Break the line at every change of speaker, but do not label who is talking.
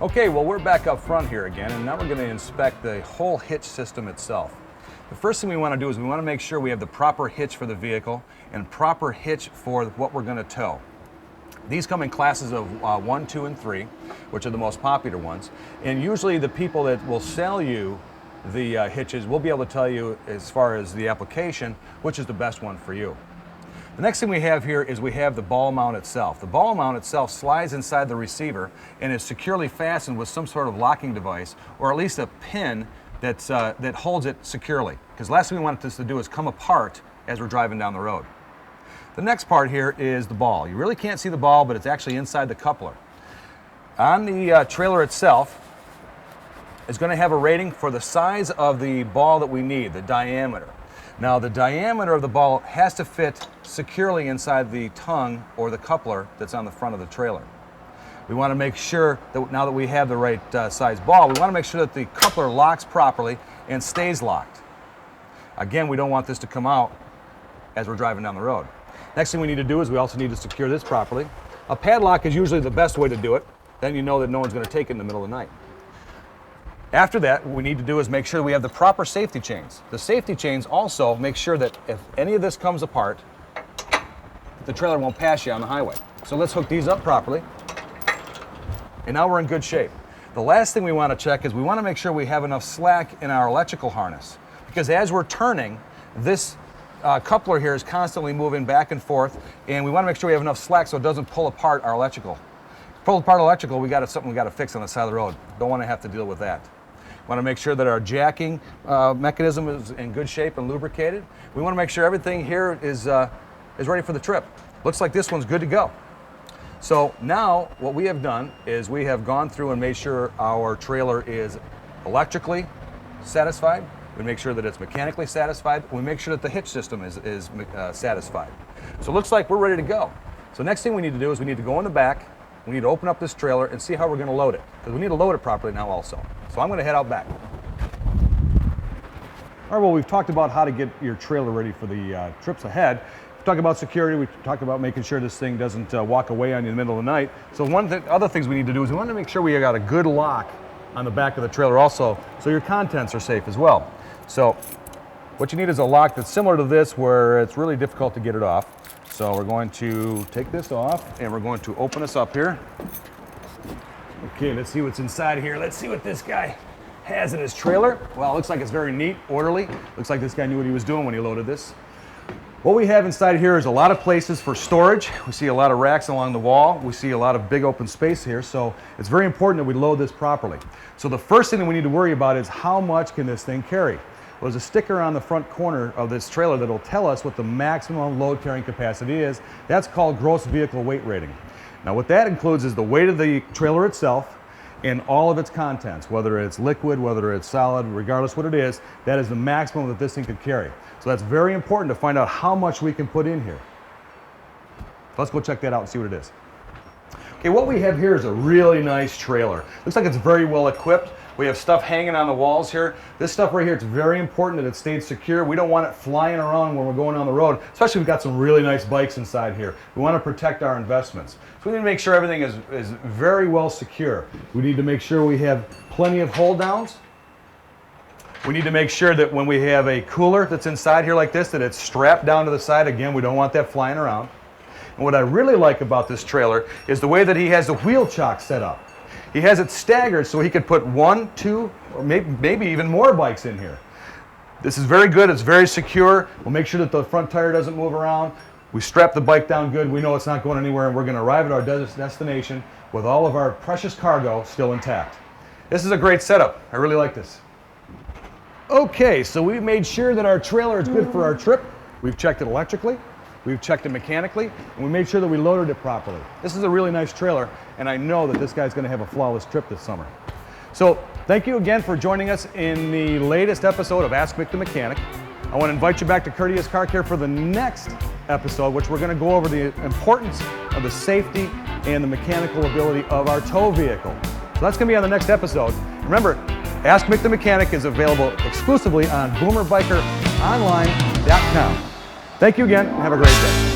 Okay, well, we're back up front here again, and now we're going to inspect the whole hitch system itself. The first thing we want to do is we want to make sure we have the proper hitch for the vehicle and proper hitch for what we're going to tow. These come in classes of 1, 2, and 3, which are the most popular ones. And usually the people that will sell you the hitches will be able to tell you, as far as the application, which is the best one for you. The next thing we have here is we have the ball mount itself. The ball mount itself slides inside the receiver and is securely fastened with some sort of locking device, or at least a pin that holds it securely. Because last thing we want this to do is come apart as we're driving down the road. The next part here is the ball. You really can't see the ball, but it's actually inside the coupler. On the trailer itself is going to have a rating for the size of the ball that we need, the diameter. Now, the diameter of the ball has to fit securely inside the tongue or the coupler that's on the front of the trailer. We want to make sure that now that we have the right size ball, we want to make sure that the coupler locks properly and stays locked. Again, we don't want this to come out as we're driving down the road. Next thing we need to do is we also need to secure this properly. A padlock is usually the best way to do it. Then you know that no one's going to take it in the middle of the night. After that, what we need to do is make sure we have the proper safety chains. The safety chains also make sure that if any of this comes apart, the trailer won't pass you on the highway. So let's hook these up properly. And now we're in good shape. The last thing we want to check is we want to make sure we have enough slack in our electrical harness. Because as we're turning, this coupler here is constantly moving back and forth, and we want to make sure we have enough slack so it doesn't pull apart our electrical. Pull apart electrical, something we got to fix on the side of the road. Don't want to have to deal with that. We want to make sure that our jacking mechanism is in good shape and lubricated. We want to make sure everything here is ready for the trip. Looks like this one's good to go. So now what we have done is we have gone through and made sure our trailer is electrically satisfied. We make sure that it's mechanically satisfied. We make sure that the hitch system is satisfied. So it looks like we're ready to go. So next thing we need to do is we need to go in the back. We need to open up this trailer and see how we're going to load it, because we need to load it properly now also. So I'm going to head out back. All right, well, we've talked about how to get your trailer ready for the trips ahead. We've talked about security. We've talked about making sure this thing doesn't walk away on you in the middle of the night. So one of the other things we need to do is we want to make sure we got a good lock on the back of the trailer also, so your contents are safe as well. So what you need is a lock that's similar to this, where it's really difficult to get it off. So we're going to take this off and we're going to open this up here. Okay, let's see what's inside here. Let's see what this guy has in his trailer. Well, it looks like it's very neat, orderly. Looks like this guy knew what he was doing when he loaded this. What we have inside here is a lot of places for storage. We see a lot of racks along the wall. We see a lot of big open space here. So it's very important that we load this properly. So the first thing that we need to worry about is how much can this thing carry? Well, there's a sticker on the front corner of this trailer that will tell us what the maximum load carrying capacity is. That's called gross vehicle weight rating. Now what that includes is the weight of the trailer itself and all of its contents, whether it's liquid, whether it's solid, regardless what it is, that is the maximum that this thing could carry. So that's very important to find out how much we can put in here. Let's go check that out and see what it is. Okay, what we have here is a really nice trailer. Looks like it's very well equipped. We have stuff hanging on the walls here. This stuff right here, it's very important that it stays secure. We don't want it flying around when we're going on the road, especially if we've got some really nice bikes inside here. We want to protect our investments. So we need to make sure everything is very well secure. We need to make sure we have plenty of hold downs. We need to make sure that when we have a cooler that's inside here like this, that it's strapped down to the side. Again, we don't want that flying around. And what I really like about this trailer is the way that he has the wheel chock set up. He has it staggered so he could put 1, 2, or maybe even more bikes in here. This is very good. It's very secure. We'll make sure that the front tire doesn't move around. We strap the bike down good. We know it's not going anywhere, and we're going to arrive at our destination with all of our precious cargo still intact. This is a great setup. I really like this. Okay, so we've made sure that our trailer is good for our trip. We've checked it electrically. We've checked it mechanically, and we made sure that we loaded it properly. This is a really nice trailer, and I know that this guy's going to have a flawless trip this summer. So thank you again for joining us in the latest episode of Ask Mick the Mechanic. I want to invite you back to Courteous Car Care for the next episode, which we're going to go over the importance of the safety and the mechanical ability of our tow vehicle. So that's going to be on the next episode. Remember, Ask Mick the Mechanic is available exclusively on boomerbikeronline.com. Thank you again, and have a great day.